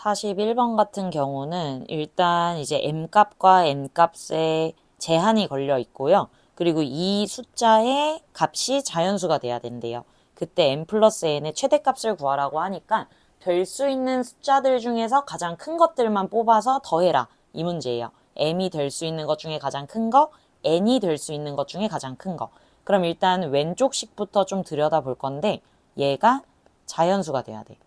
41번 같은 경우는 일단 이제 m값과 n값에 제한이 걸려 있고요. 그리고 이 숫자의 값이 자연수가 돼야 된대요. 그때 m 플러스 n의 최대값을 구하라고 하니까 될 수 있는 숫자들 중에서 가장 큰 것들만 뽑아서 더해라. 이 문제예요. m이 될 수 있는 것 중에 가장 큰 거, n이 될 수 있는 것 중에 가장 큰 거. 그럼 일단 왼쪽 식부터 좀 들여다 볼 건데 얘가 자연수가 돼야 돼.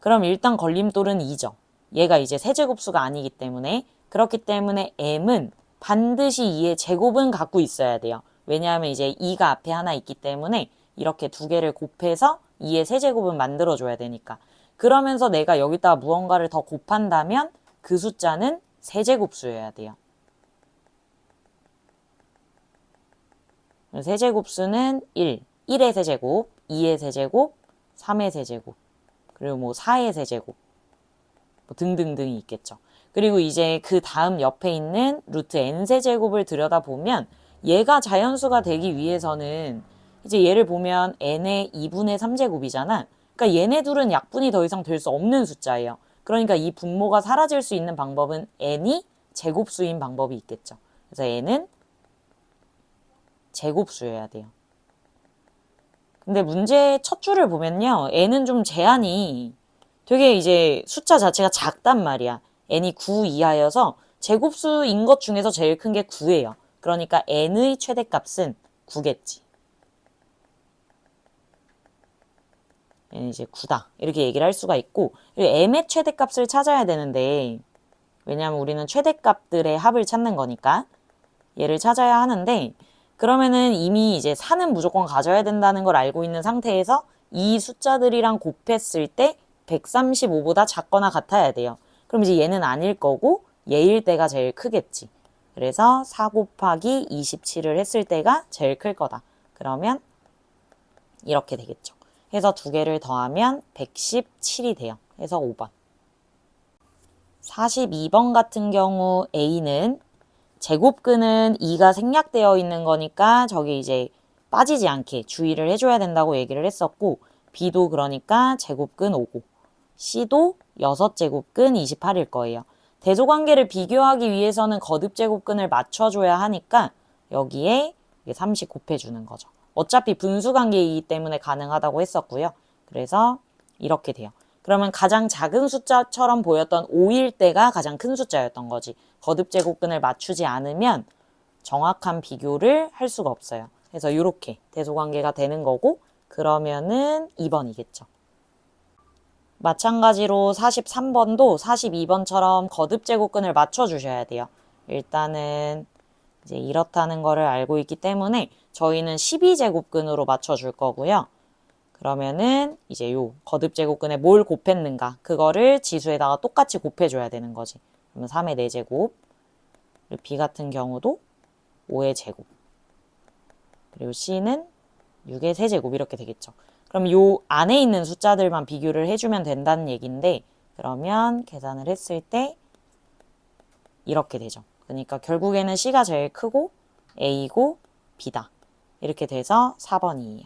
그럼 일단 걸림돌은 2죠. 얘가 이제 세제곱수가 아니기 때문에 그렇기 때문에 m은 반드시 2의 제곱은 갖고 있어야 돼요. 왜냐하면 이제 2가 앞에 하나 있기 때문에 이렇게 두 개를 곱해서 2의 세제곱은 만들어줘야 되니까. 그러면서 내가 여기다가 무언가를 더 곱한다면 그 숫자는 세제곱수여야 돼요. 세제곱수는 1, 1의 세제곱, 2의 세제곱, 3의 세제곱, 그리고 뭐 4의 세제곱, 뭐 등등등이 있겠죠. 그리고 이제 그 다음 옆에 있는 루트 n세제곱을 들여다보면 얘가 자연수가 되기 위해서는 이제 얘를 보면 n의 2분의 3제곱이잖아. 그러니까 얘네 둘은 약분이 더 이상 될 수 없는 숫자예요. 그러니까 이 분모가 사라질 수 있는 방법은 n이 제곱수인 방법이 있겠죠. 그래서 n은 제곱수여야 돼요. 근데 문제 첫 줄을 보면요. n은 좀 제한이 되게 이제 숫자 자체가 작단 말이야. n이 9 이하여서 제곱수인 것 중에서 제일 큰 게 9예요. 그러니까 n의 최대값은 9겠지. n은 이제 9다. 이렇게 얘기를 할 수가 있고 m의 최대값을 찾아야 되는데 왜냐하면 우리는 최대값들의 합을 찾는 거니까 얘를 찾아야 하는데 그러면은 이미 이제 4는 무조건 가져야 된다는 걸 알고 있는 상태에서 이 숫자들이랑 곱했을 때 135보다 작거나 같아야 돼요. 그럼 이제 얘는 아닐 거고 얘일 때가 제일 크겠지. 그래서 4 곱하기 27을 했을 때가 제일 클 거다. 그러면 이렇게 되겠죠. 해서 두 개를 더하면 117이 돼요. 해서 5번. 42번 같은 경우 A는 제곱근은 2가 생략되어 있는 거니까 저기 이제 빠지지 않게 주의를 해줘야 된다고 얘기를 했었고 B도 그러니까 제곱근 5고 C도 6제곱근 28일 거예요. 대소관계를 비교하기 위해서는 거듭제곱근을 맞춰줘야 하니까 여기에 30 곱해주는 거죠. 어차피 분수관계이기 때문에 가능하다고 했었고요. 그래서 이렇게 돼요. 그러면 가장 작은 숫자처럼 보였던 5일 때가 가장 큰 숫자였던 거지. 거듭제곱근을 맞추지 않으면 정확한 비교를 할 수가 없어요. 그래서 이렇게 대소관계가 되는 거고 그러면은 2번이겠죠. 마찬가지로 43번도 42번처럼 거듭제곱근을 맞춰주셔야 돼요. 일단은 이제 이렇다는 거를 알고 있기 때문에 저희는 12제곱근으로 맞춰줄 거고요. 그러면은 이제 요 거듭제곱근에 뭘 곱했는가 그거를 지수에다가 똑같이 곱해줘야 되는 거지. 그러면 3의 4제곱 그리고 B 같은 경우도 5의 제곱 그리고 C는 6의 세제곱 이렇게 되겠죠. 그럼 요 안에 있는 숫자들만 비교를 해주면 된다는 얘기인데 그러면 계산을 했을 때 이렇게 되죠. 그러니까 결국에는 C가 제일 크고 A고 B다. 이렇게 돼서 4번이에요.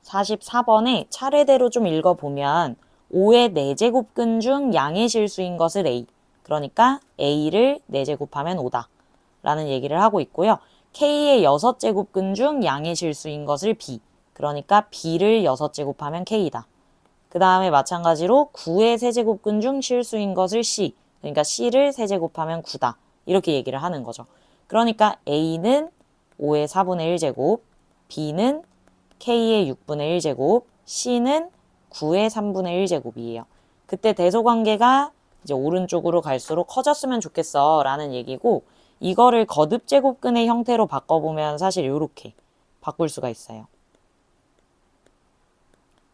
44번에 차례대로 좀 읽어보면 5의 4제곱근 중 양의 실수인 것을 A. 그러니까 A를 4제곱하면 5다. 라는 얘기를 하고 있고요. K의 6제곱근 중 양의 실수인 것을 B. 그러니까 B를 6제곱하면 K다. 그 다음에 마찬가지로 9의 세제곱근 중 실수인 것을 C. 그러니까 C를 세제곱하면 9다. 이렇게 얘기를 하는 거죠. 그러니까 A는 5의 4분의 1제곱, B는 K의 6분의 1제곱, C는 9의 3분의 1제곱이에요. 그때 대소관계가 이제 오른쪽으로 갈수록 커졌으면 좋겠어 라는 얘기고 이거를 거듭제곱근의 형태로 바꿔보면 사실 이렇게 바꿀 수가 있어요.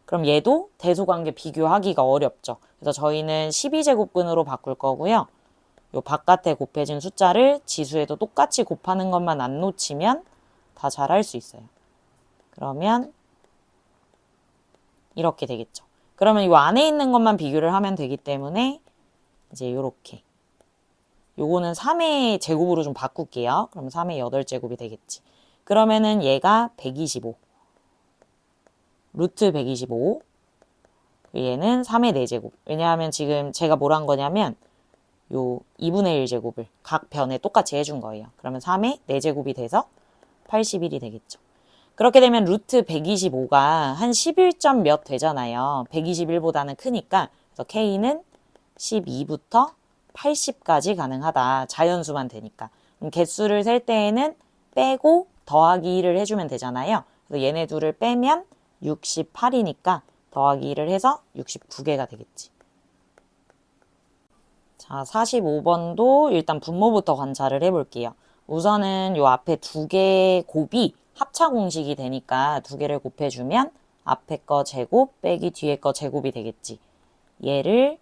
그럼 얘도 대소관계 비교하기가 어렵죠. 그래서 저희는 12제곱근으로 바꿀 거고요. 요 바깥에 곱해진 숫자를 지수에도 똑같이 곱하는 것만 안 놓치면 다 잘 할 수 있어요. 그러면 이렇게 되겠죠. 그러면 이 안에 있는 것만 비교를 하면 되기 때문에 이제 요렇게 요거는 3의 제곱으로 좀 바꿀게요. 그럼 3의 8제곱이 되겠지. 그러면은 얘가 125 루트 125 얘는 3의 4제곱. 왜냐하면 지금 제가 뭘 한 거냐면 요 2분의 1제곱을 각 변에 똑같이 해준 거예요. 그러면 3의 4제곱이 돼서 81이 되겠죠. 그렇게 되면 루트 125가 한 11점 몇 되잖아요. 121보다는 크니까. 그래서 K는 12부터 80까지 가능하다. 자연수만 되니까. 그럼 개수를 셀 때에는 빼고 더하기 1을 해주면 되잖아요. 그래서 얘네 둘을 빼면 68이니까 더하기 1을 해서 69개가 되겠지. 자, 45번도 일단 분모부터 관찰을 해볼게요. 우선은 요 앞에 두 개의 곱이 합차 공식이 되니까 두 개를 곱해주면 앞에 거 제곱 빼기 뒤에 거 제곱이 되겠지. 얘를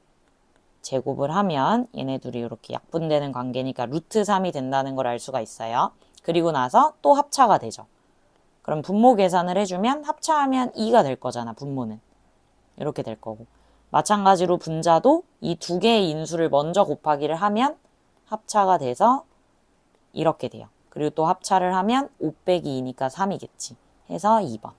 제곱을 하면 얘네 둘이 이렇게 약분되는 관계니까 루트 3이 된다는 걸 알 수가 있어요. 그리고 나서 또 합차가 되죠. 그럼 분모 계산을 해주면 합차하면 2가 될 거잖아, 분모는. 이렇게 될 거고. 마찬가지로 분자도 이 두 개의 인수를 먼저 곱하기를 하면 합차가 돼서 이렇게 돼요. 그리고 또 합차를 하면 5 빼기 2니까 3이겠지. 해서 2번.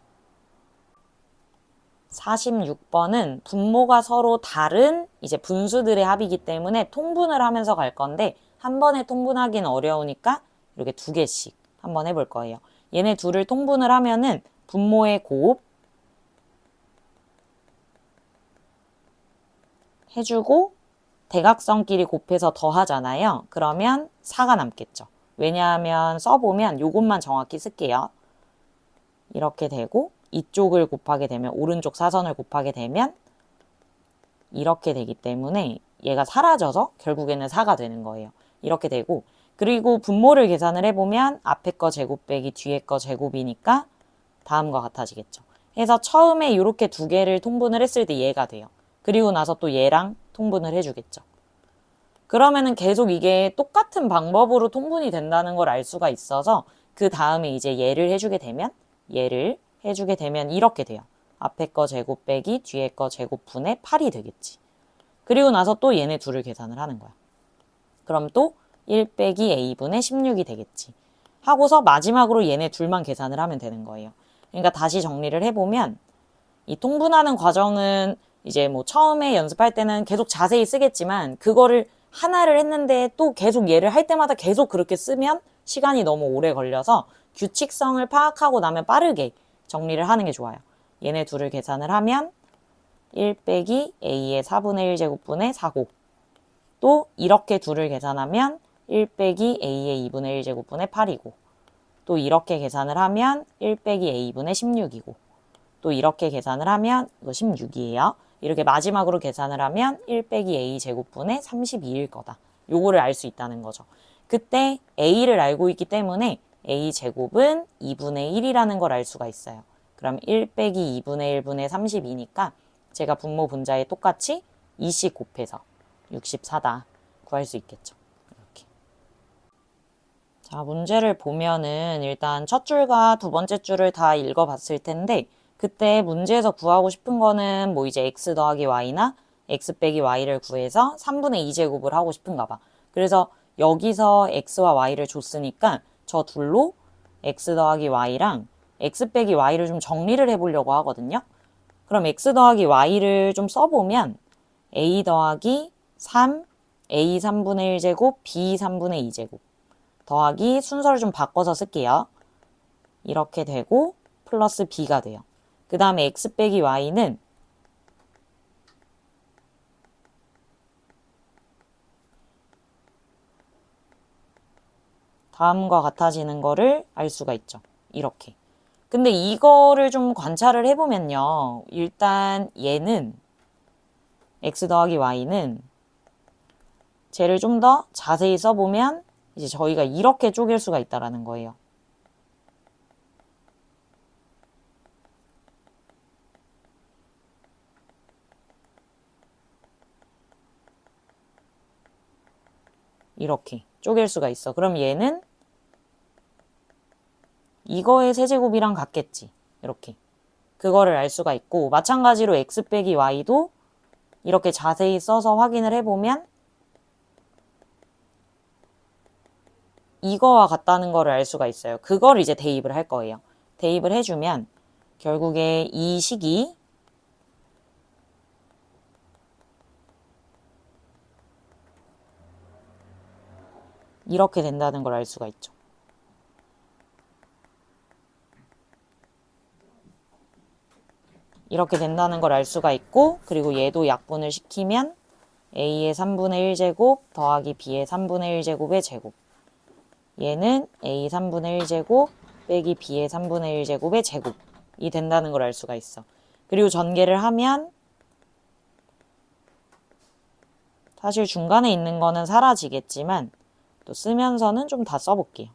46번은 분모가 서로 다른 이제 분수들의 합이기 때문에 통분을 하면서 갈 건데 한 번에 통분하기는 어려우니까 이렇게 두 개씩 한번 해볼 거예요. 얘네 둘을 통분을 하면은 분모의 곱 해주고 대각선끼리 곱해서 더하잖아요. 그러면 4가 남겠죠. 왜냐하면 써보면 요것만 정확히 쓸게요. 이렇게 되고 이쪽을 곱하게 되면 오른쪽 사선을 곱하게 되면 이렇게 되기 때문에 얘가 사라져서 결국에는 4가 되는 거예요. 이렇게 되고 그리고 분모를 계산을 해보면 앞에 거 제곱 빼기 뒤에 거 제곱이니까 다음과 같아지겠죠. 해서 처음에 이렇게 두 개를 통분을 했을 때 얘가 돼요. 그리고 나서 또 얘랑 통분을 해주겠죠. 그러면은 계속 이게 똑같은 방법으로 통분이 된다는 걸 알 수가 있어서 그 다음에 이제 얘를 해주게 되면 이렇게 돼요. 앞에 거 제곱 빼기 뒤에 거 제곱분의 8이 되겠지. 그리고 나서 또 얘네 둘을 계산을 하는 거야. 그럼 또 1 빼기 a분의 16이 되겠지. 하고서 마지막으로 얘네 둘만 계산을 하면 되는 거예요. 그러니까 다시 정리를 해보면 이 통분하는 과정은 이제 뭐 처음에 연습할 때는 계속 자세히 쓰겠지만 그거를 하나를 했는데 또 계속 얘를 할 때마다 계속 그렇게 쓰면 시간이 너무 오래 걸려서 규칙성을 파악하고 나면 빠르게 정리를 하는 게 좋아요. 얘네 둘을 계산을 하면 1 빼기 a의 4분의 1제곱분의 4곱 또 이렇게 둘을 계산하면 1 빼기 a의 2분의 1제곱분의 8이고 또 이렇게 계산을 하면 1 빼기 a분의 16이고 또 이렇게 계산을 하면 이거 16이에요. 이렇게 마지막으로 계산을 하면 1 빼기 a 제곱분의 32일 거다. 요거를 알 수 있다는 거죠. 그때 a를 알고 있기 때문에 a 제곱은 2분의 1이라는 걸 알 수가 있어요. 그럼 1 빼기 2분의 1분의 32니까 제가 분모 분자에 똑같이 2씩 곱해서 64다 구할 수 있겠죠. 이렇게. 자, 문제를 보면은 일단 첫 줄과 두 번째 줄을 다 읽어봤을 텐데 그때 문제에서 구하고 싶은 거는 뭐 이제 x 더하기 y나 x 빼기 y를 구해서 3분의 2제곱을 하고 싶은가 봐. 그래서 여기서 x와 y를 줬으니까 저 둘로 x 더하기 y랑 x 빼기 y를 좀 정리를 해보려고 하거든요. 그럼 x 더하기 y를 좀 써보면 a 더하기 3, a 3분의 1제곱, b 3분의 2제곱 더하기 순서를 좀 바꿔서 쓸게요. 이렇게 되고 플러스 b가 돼요. 그 다음에 x 빼기 y는 다음과 같아지는 거를 알 수가 있죠. 이렇게. 근데 이거를 좀 관찰을 해보면요. 일단 얘는 x 더하기 y는 쟤를 좀 더 자세히 써보면 이제 저희가 이렇게 쪼갤 수가 있다라는 거예요. 이렇게 쪼갤 수가 있어. 그럼 얘는 이거의 세제곱이랑 같겠지. 이렇게. 그거를 알 수가 있고 마찬가지로 x 빼기 y도 이렇게 자세히 써서 확인을 해보면 이거와 같다는 거를 알 수가 있어요. 그걸 이제 대입을 할 거예요. 대입을 해주면 결국에 이 식이 이렇게 된다는 걸 알 수가 있죠. 이렇게 된다는 걸 알 수가 있고, 그리고 얘도 약분을 시키면 a의 3분의 1제곱 더하기 b의 3분의 1제곱의 제곱. 얘는 a 3분의 1제곱 빼기 b의 3분의 1제곱의 제곱이 된다는 걸 알 수가 있어. 그리고 전개를 하면 사실 중간에 있는 거는 사라지겠지만 또 쓰면서는 좀 다 써볼게요.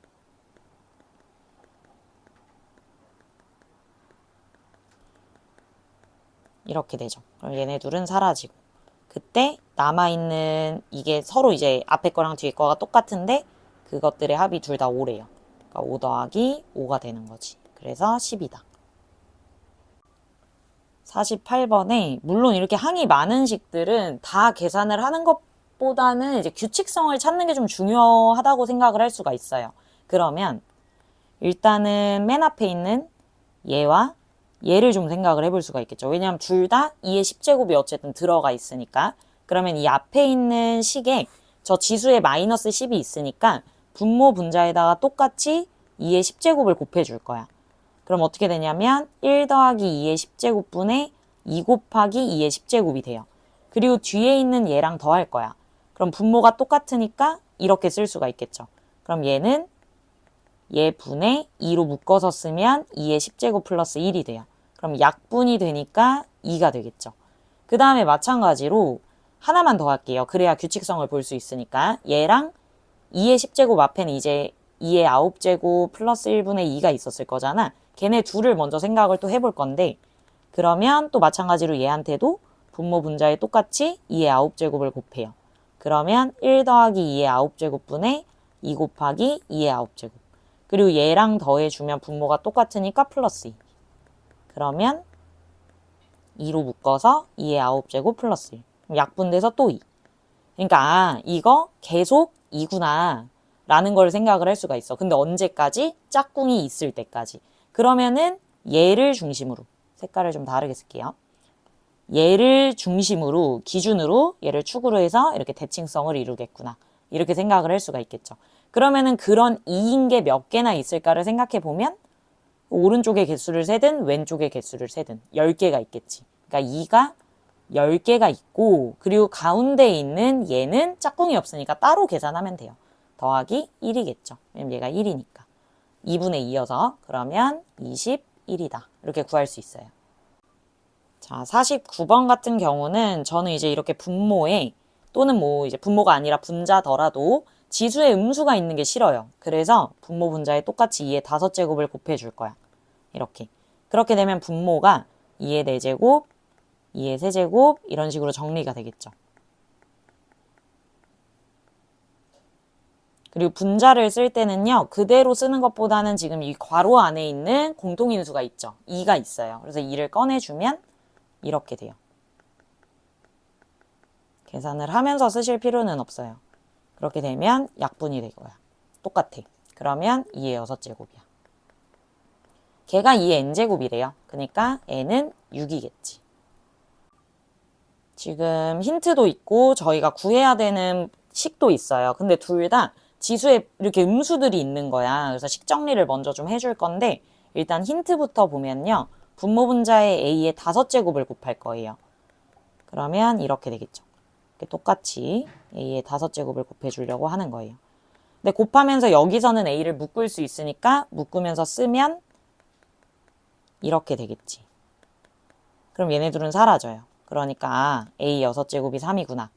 이렇게 되죠. 그럼 얘네 둘은 사라지고, 그때 남아있는 이게 서로 이제 앞에 거랑 뒤에 거가 똑같은데 그것들의 합이 둘 다 5래요. 그러니까 5 더하기 5가 되는 거지. 그래서 10이다. 48번에 물론 이렇게 항이 많은 식들은 다 계산을 하는 것보다는 이제 규칙성을 찾는 게 좀 중요하다고 생각을 할 수가 있어요. 그러면 일단은 맨 앞에 있는 얘와 얘를 좀 생각을 해볼 수가 있겠죠. 왜냐하면 둘 다 2의 10제곱이 어쨌든 들어가 있으니까. 그러면 이 앞에 있는 식에 저 지수에 마이너스 10이 있으니까 분모 분자에다가 똑같이 2의 10제곱을 곱해줄 거야. 그럼 어떻게 되냐면 1 더하기 2의 10제곱분의 2 곱하기 2의 10제곱이 돼요. 그리고 뒤에 있는 얘랑 더할 거야. 그럼 분모가 똑같으니까 이렇게 쓸 수가 있겠죠. 그럼 얘는 얘 분의 2로 묶어서 쓰면 2의 10제곱 플러스 1이 돼요. 그럼 약분이 되니까 2가 되겠죠. 그 다음에 마찬가지로 하나만 더 할게요. 그래야 규칙성을 볼 수 있으니까. 얘랑 2의 10제곱 앞에는 이제 2의 9제곱 플러스 1분의 2가 있었을 거잖아. 걔네 둘을 먼저 생각을 또 해볼 건데, 그러면 또 마찬가지로 얘한테도 분모 분자에 똑같이 2의 9제곱을 곱해요. 그러면 1 더하기 2의 9제곱분의 2 곱하기 2의 9제곱. 그리고 얘랑 더해주면 분모가 똑같으니까 플러스 2. 그러면 2로 묶어서 2의 9제곱 플러스 1. 약분돼서 또 2. 그러니까 이거 계속 2구나 라는 걸 생각을 할 수가 있어. 근데 언제까지? 짝꿍이 있을 때까지. 그러면은 얘를 중심으로, 색깔을 좀 다르게 쓸게요. 얘를 중심으로, 기준으로 얘를 축으로 해서 이렇게 대칭성을 이루겠구나. 이렇게 생각을 할 수가 있겠죠. 그러면은 그런 2인 게 몇 개나 있을까를 생각해 보면 오른쪽의 개수를 세든 왼쪽의 개수를 세든 10개가 있겠지. 그러니까 2가 10개가 있고, 그리고 가운데에 있는 얘는 짝꿍이 없으니까 따로 계산하면 돼요. 더하기 1이겠죠. 왜냐면 얘가 1이니까. 2분의 2여서 그러면 21이다. 이렇게 구할 수 있어요. 자, 49번 같은 경우는 저는 이제 이렇게 분모에 또는 뭐 이제 분모가 아니라 분자더라도 지수에 음수가 있는 게 싫어요. 그래서 분모 분자에 똑같이 2의 5제곱을 곱해줄 거야. 이렇게. 그렇게 되면 분모가 2의 4제곱, 2의 3제곱 이런 식으로 정리가 되겠죠. 그리고 분자를 쓸 때는요, 그대로 쓰는 것보다는 지금 이 괄호 안에 있는 공통인수가 있죠. 2가 있어요. 그래서 2를 꺼내주면 이렇게 돼요. 계산을 하면서 쓰실 필요는 없어요. 그렇게 되면 약분이 될 거야. 똑같아. 그러면 2의 6제곱이야. 걔가 2의 n제곱이래요. 그러니까 n은 6이겠지. 지금 힌트도 있고 저희가 구해야 되는 식도 있어요. 근데 둘 다 지수에 이렇게 음수들이 있는 거야. 그래서 식 정리를 먼저 좀 해줄 건데, 일단 힌트부터 보면요. 분모 분자에 a의 5제곱을 곱할 거예요. 그러면 이렇게 되겠죠. 이렇게 똑같이 a의 5제곱을 곱해주려고 하는 거예요. 근데 곱하면서 여기서는 a를 묶을 수 있으니까 묶으면서 쓰면 이렇게 되겠지. 그럼 얘네들은 사라져요. 그러니까 a 6제곱이 3이구나.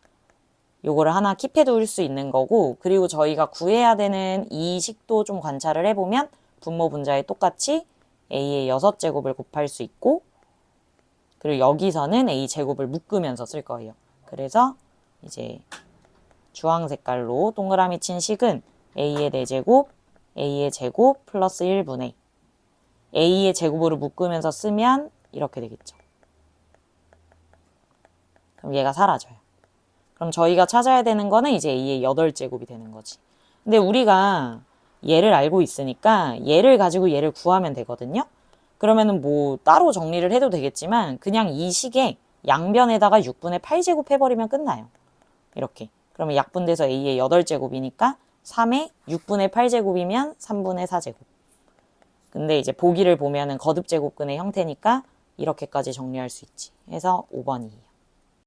요거를 하나 킵해둘 수 있는 거고, 그리고 저희가 구해야 되는 이 식도 좀 관찰을 해보면 분모 분자에 똑같이 a의 6제곱을 곱할 수 있고, 그리고 여기서는 a 제곱을 묶으면서 쓸 거예요. 그래서 이제 주황 색깔로 동그라미 친 식은 a의 4제곱, a의 제곱 플러스 1분의 a의 제곱으로 묶으면서 쓰면 이렇게 되겠죠. 그럼 얘가 사라져요. 그럼 저희가 찾아야 되는 거는 이제 a의 8제곱이 되는 거지. 근데 우리가 얘를 알고 있으니까 얘를 가지고 얘를 구하면 되거든요. 그러면은 뭐 따로 정리를 해도 되겠지만 그냥 이 식에 양변에다가 6분의 8제곱 해버리면 끝나요. 이렇게. 그러면 약분돼서 a의 8제곱이니까 3의 6분의 8제곱이면 3분의 4제곱. 근데 이제 보기를 보면은 거듭제곱근의 형태니까 이렇게까지 정리할 수 있지. 해서 5번이에요.